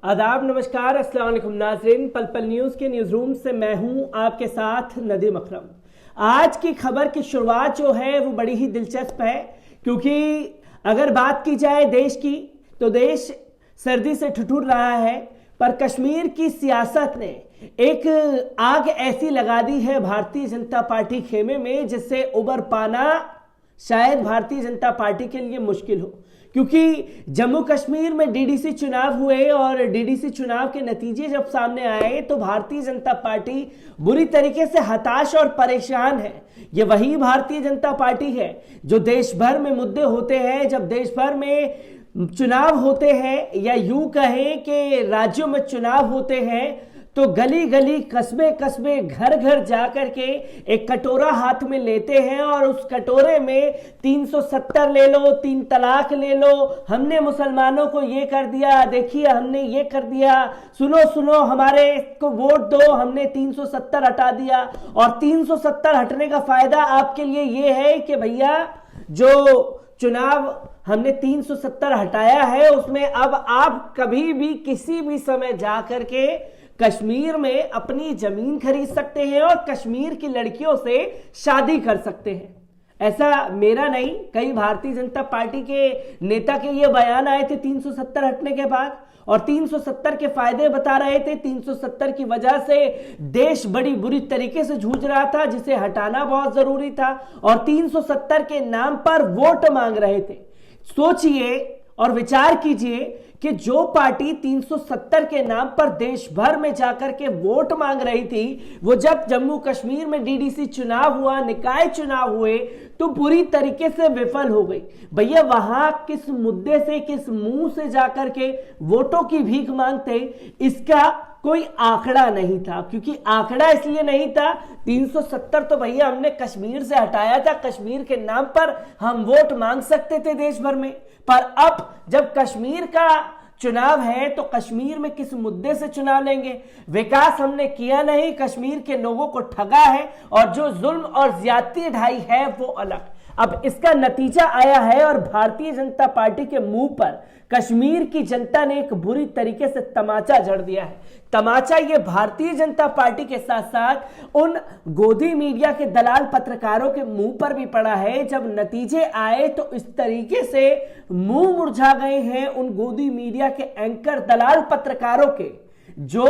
आदाब, नमस्कार, अस्सलाम वालेकुम नाज़रीन। पल पल न्यूज़ के न्यूज़ रूम से मैं हूं आपके साथ नदीम अकरम। आज की खबर की शुरुआत जो है वो बड़ी ही दिलचस्प है, क्योंकि अगर बात की जाए देश की तो देश सर्दी से ठिठुर रहा है, पर कश्मीर की सियासत ने एक आग ऐसी लगा दी है भारतीय जनता पार्टी खेमे में, जिससे उबर पाना शायद भारतीय जनता पार्टी के लिए मुश्किल हो। क्योंकि जम्मू कश्मीर में डीडीसी चुनाव हुए और डीडीसी चुनाव के नतीजे जब सामने आए तो भारतीय जनता पार्टी बुरी तरीके से हताश और परेशान है। ये वही भारतीय जनता पार्टी है जो देश भर में मुद्दे होते हैं, जब देश भर में चुनाव होते हैं या यूं कहें कि राज्यों में चुनाव होते हैं, तो गली गली कस्बे कस्बे घर घर जाकर के एक कटोरा हाथ में लेते हैं और उस कटोरे में 370 ले लो, 3 तलाक ले लो, हमने मुसलमानों को ये कर दिया, देखिए हमने ये कर दिया, सुनो सुनो हमारे को वोट दो, हमने 370 हटा दिया। और 370 हटने का फायदा आपके लिए ये है कि भैया जो चुनाव हमने 370 हटाया है उसमें अब आप कभी भी किसी भी समय जा करके कश्मीर में अपनी जमीन खरीद सकते हैं और कश्मीर की लड़कियों से शादी कर सकते हैं। ऐसा मेरा नहीं, कई भारतीय जनता पार्टी के नेता के ये बयान आए थे 370 हटने के बाद, और 370 के फायदे बता रहे थे। 370 की वजह से देश बड़ी बुरी तरीके से जूझ रहा था, जिसे हटाना बहुत जरूरी था, और 370 के नाम पर वोट मांग रहे थे। सोचिए और विचार कीजिए कि जो पार्टी 370 के नाम पर देश भर में जाकर के वोट मांग रही थी, वो जब जम्मू कश्मीर में डीडीसी चुनाव हुआ, निकाय चुनाव हुए, तो पूरी तरीके से विफल हो गई। भैया वहां किस मुद्दे से, किस मुंह से जाकर के वोटों की भीख मांगते, इसका कोई आंकड़ा नहीं था। क्योंकि आंकड़ा इसलिए नहीं था, 370 तो भैया हमने कश्मीर से हटाया था, कश्मीर के नाम पर हम वोट मांग सकते थे देश भर में। पर अब जब कश्मीर का चुनाव है तो कश्मीर में किस मुद्दे से चुनाव लेंगे? विकास हमने किया नहीं, कश्मीर के लोगों को ठगा है, और जो जुल्म और ज्यादती ढाई है वो अलग। अब इसका नतीजा आया है और भारतीय जनता पार्टी के मुंह पर कश्मीर की जनता ने एक बुरी तरीके से तमाचा जड़ दिया है। तमाचा ये भारतीय जनता पार्टी के साथ साथ उन गोदी मीडिया के दलाल पत्रकारों के मुंह पर भी पड़ा है। जब नतीजे आए तो इस तरीके से मुंह मुरझा गए हैं उन गोदी मीडिया के एंकर दलाल पत्रकारों के, जो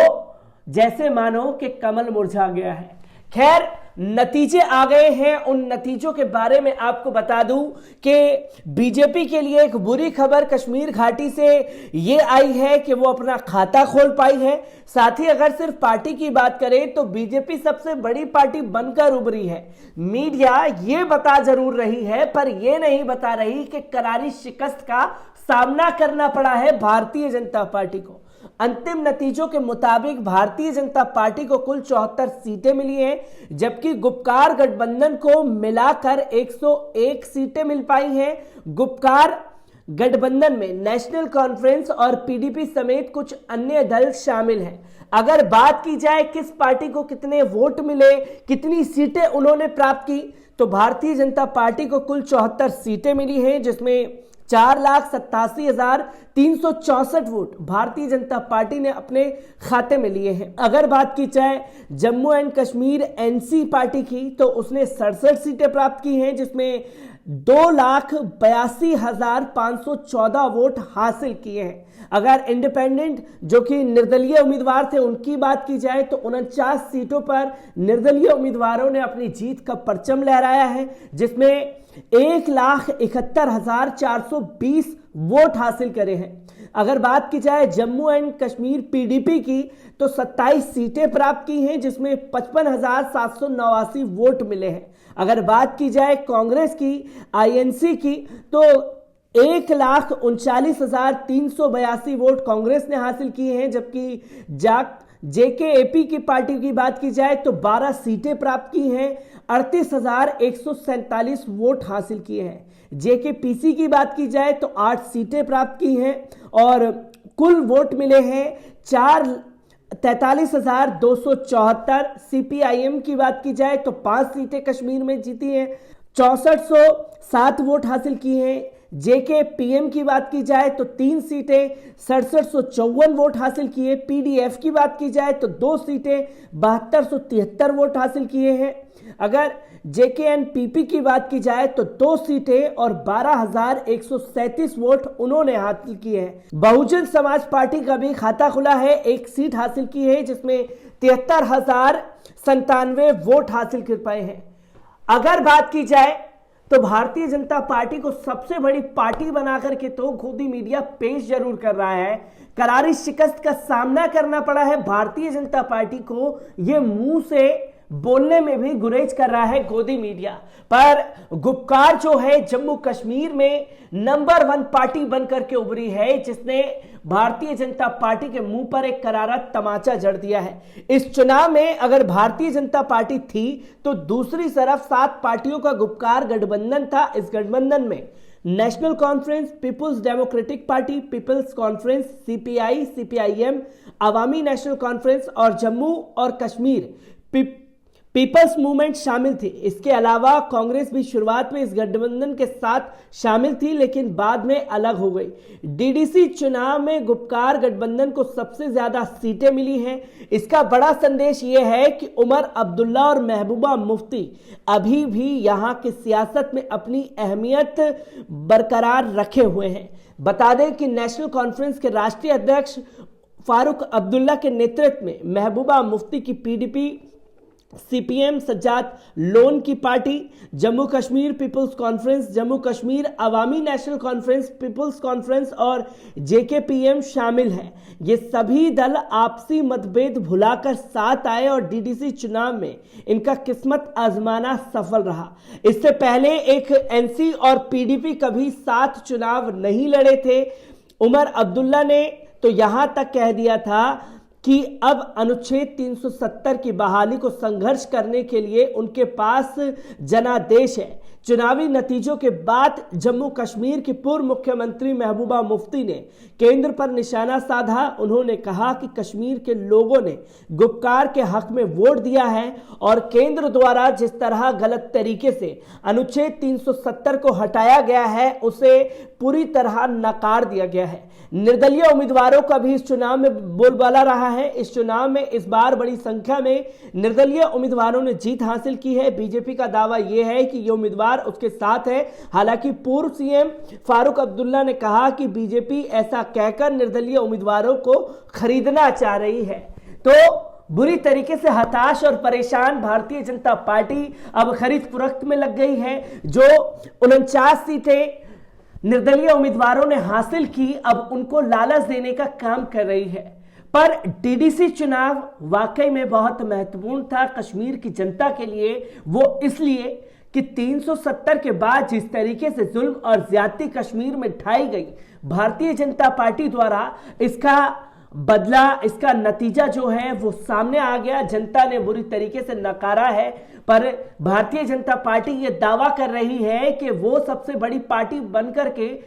जैसे मानो कि कमल मुरझा गया है। खैर, नतीजे आ गए हैं। उन नतीजों के बारे में आपको बता दूं कि बीजेपी के लिए एक बुरी खबर कश्मीर घाटी से ये आई है कि वो अपना खाता खोल पाई है। साथ ही अगर सिर्फ पार्टी की बात करें तो बीजेपी सबसे बड़ी पार्टी बनकर उभरी है। मीडिया ये बता जरूर रही है, पर यह नहीं बता रही कि करारी शिकस्त का सामना करना पड़ा है भारतीय जनता पार्टी को। अंतिम नतीजों के मुताबिक भारतीय जनता पार्टी को कुल 74 सीटें मिली हैं, जबकि गुपकार गठबंधन को मिलाकर 101 सीटें मिल पाई हैं। गुपकार गठबंधन में नेशनल कॉन्फ्रेंस और पीडीपी समेत कुछ अन्य दल शामिल हैं। अगर बात की जाए किस पार्टी को कितने वोट मिले, कितनी सीटें उन्होंने प्राप्त की, तो भारतीय जनता पार्टी को कुल 74 सीटें मिली हैं, जिसमें 4,87,364 वोट भारतीय जनता पार्टी ने अपने खाते में लिए हैं। अगर बात की जाए Jammu and Kashmir NC party की, तो उसने 67 सीटें प्राप्त की हैं, जिसमें 2,82,514 वोट हासिल किए हैं। अगर इंडिपेंडेंट जो कि निर्दलीय उम्मीदवार थे उनकी बात की जाए तो 49 सीटों पर निर्दलीय उम्मीदवारों ने अपनी जीत का परचम लहराया है, जिसमें 1,71,420 वोट हासिल करे हैं। अगर बात की जाए जम्मू एंड कश्मीर पीडीपी की, तो 27 सीटें प्राप्त की हैं, जिसमें 55,789 वोट मिले हैं। अगर बात की जाए कांग्रेस की, आईएनसी की, तो 1,39,382 वोट कांग्रेस ने हासिल किए हैं, जबकि जेकेएपी की पार्टी की बात की जाए तो 12 सीटें प्राप्त की हैं, 38,147 वोट हासिल किए हैं। जेकेपीसी की बात की जाए तो 8 सीटें प्राप्त की हैं और कुल वोट मिले हैं 43,274। सीपीआईएम की बात की जाए तो 5 सीटें कश्मीर में जीती हैं। 6407 वोट हासिल किए हैं। जेके पीएम की बात की जाए तो 3 सीटें 6754 वोट हासिल किए। पीडीएफ की बात की जाए तो 2 सीटें 7273 वोट हासिल किए हैं। अगर जेकेएनपीपी की बात की जाए तो 2 सीटें और 12137 वोट उन्होंने हासिल किए हैं। बहुजन समाज पार्टी का भी खाता खुला है, 1 सीट हासिल की है जिसमें 73,097 वोट हासिल कर पाए हैं। अगर बात की जाए तो भारतीय जनता पार्टी को सबसे बड़ी पार्टी बनाकर के तो गोदी मीडिया पेश जरूर कर रहा है। करारी शिकस्त का सामना करना पड़ा है भारतीय जनता पार्टी को, यह मुंह से बोलने में भी गुरेज कर रहा है गोदी मीडिया। पर गुपकार जो है जम्मू कश्मीर में नंबर 1 पार्टी बनकर के उभरी है, जिसने भारतीय जनता पार्टी के मुंह पर एक करारा तमाचा जड़ दिया है। इस चुनाव में अगर भारतीय जनता पार्टी थी तो दूसरी तरफ 7 पार्टियों का गुपकार गठबंधन था। इस गठबंधन में National Conference, Peoples Democratic Party, People's Conference, CPI, CPIM, Awami National Conference और जम्मू और कश्मीर पीपल्स मूवमेंट शामिल थी। इसके अलावा कांग्रेस भी शुरुआत में इस गठबंधन के साथ शामिल थी लेकिन बाद में अलग हो गई। डीडीसी चुनाव में गुपकार गठबंधन को सबसे ज्यादा सीटें मिली हैं। इसका बड़ा संदेश यह है कि उमर अब्दुल्ला और महबूबा मुफ्ती अभी भी यहां की सियासत में अपनी अहमियत बरकरार रखे हुए हैं। बता दें कि नेशनल कॉन्फ्रेंस के राष्ट्रीय अध्यक्ष फारूक अब्दुल्ला के नेतृत्व में महबूबा मुफ्ती की पीडीपी, सीपीएम सज्जाद लोन की party, Jammu Kashmir People's Conference, Jammu Kashmir Awami National Conference, People's Conference और जेकेपीएम शामिल हैं। ये सभी दल आपसी मतभेद भुलाकर साथ आए और डीडीसी चुनाव में इनका किस्मत आजमाना सफल रहा। इससे पहले एक एनसी और पीडीपी कभी साथ चुनाव नहीं लड़े थे। उमर अब्दुल्ला ने तो यहां तक कह दिया था कि अब अनुच्छेद 370 की बहाली को संघर्ष करने के लिए उनके पास जनादेश है। चुनावी नतीजों के बाद जम्मू कश्मीर की पूर्व मुख्यमंत्री महबूबा मुफ्ती ने केंद्र पर निशाना साधा। उन्होंने कहा कि कश्मीर के लोगों ने गुपकार के हक में वोट दिया है और केंद्र द्वारा जिस तरह गलत तरीके से अनुच्छेद 370 को हटाया गया है उसे पूरी तरह नकार दिया गया है। निर्दलीय उम्मीदवारों का भी इस चुनाव में बोलबाला रहा है। इस चुनाव में इस बार बड़ी संख्या में निर्दलीय उम्मीदवारों ने जीत हासिल की है। बीजेपी का दावा यह है कि ये उम्मीदवार उसके साथ है। हालांकि पूर्व सीएम फारूक अब्दुल्ला ने कहा कि बीजेपी ऐसा कहकर निर्दलीय उम्मीदवारों को खरीदना चाह रही है। तो बुरी तरीके से हताश और परेशान भारतीय जनता पार्टी अब खरीद फरोख्त में लग गई है। जो 49 सीटें निर्दलीय उम्मीदवारों ने हासिल की, अब उनको लालच देने का काम कर रही है। पर डीडीसी चुनाव वाकई में बहुत महत्वपूर्ण था कश्मीर की जनता के लिए। वो इसलिए कि 370 के बाद जिस तरीके से जुल्म और ज्यादती कश्मीर में ढाई गई भारतीय जनता पार्टी द्वारा, इसका बदला, इसका नतीजा जो है वो सामने आ गया। जनता ने बुरी तरीके से नकारा है। पर भारतीय जनता पार्टी ये दावा कर रही है कि वो सबसे बड़ी पार्टी बनकर के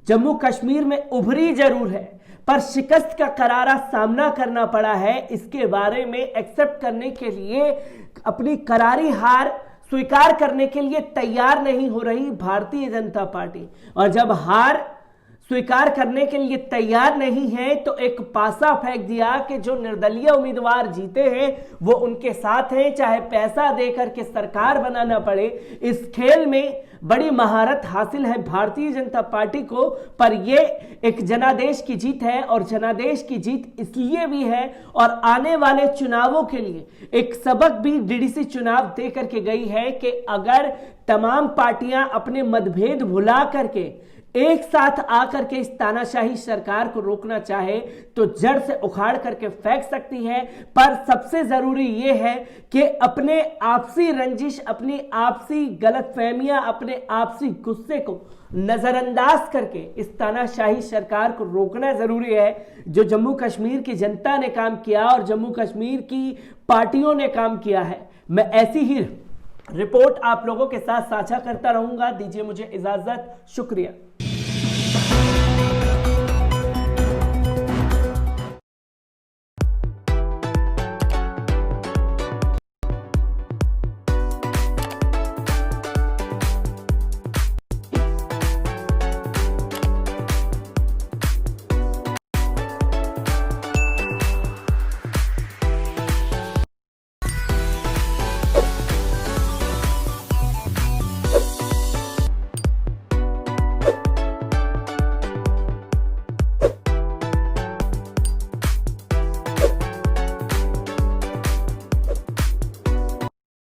जम्मू कश्मीर में उभरी जरूर है, पर शिकस्त का करारा सामना करना पड़ा है। इसके बारे में एक्सेप्ट करने के लिए, अपनी करारी हार स्वीकार करने के लिए तैयार नहीं हो रही भारतीय जनता पार्टी। और जब हार स्वीकार करने के लिए तैयार नहीं है तो एक पासा फेंक दिया कि जो निर्दलीय उम्मीदवार जीते हैं वो उनके साथ हैं, चाहे पैसा देकर के सरकार बनाना पड़े। इस खेल में बड़ी महारत हासिल है भारतीय जनता पार्टी को। पर यह एक जनादेश की जीत है और जनादेश की जीत इसलिए भी है और आने वाले चुनावों के लिए एक सबक भी डीडीसी चुनाव दे करके गई है कि अगर तमाम पार्टियां अपने मतभेद भुला करके एक साथ आकर के इस तानाशाही सरकार को रोकना चाहे तो जड़ से उखाड़ करके फेंक सकती है। पर सबसे जरूरी यह है कि अपने आपसी रंजिश, अपनी आपसी गलतफहमियां, अपने आपसी गुस्से को नजरअंदाज करके इस तानाशाही सरकार को रोकना जरूरी है। जो जम्मू कश्मीर की जनता ने काम किया और जम्मू कश्मीर की पार्टियों ने काम किया है, मैं ऐसी ही रिपोर्ट आप लोगों के साथ साझा करता रहूंगा। दीजिए मुझे इजाजत, शुक्रिया।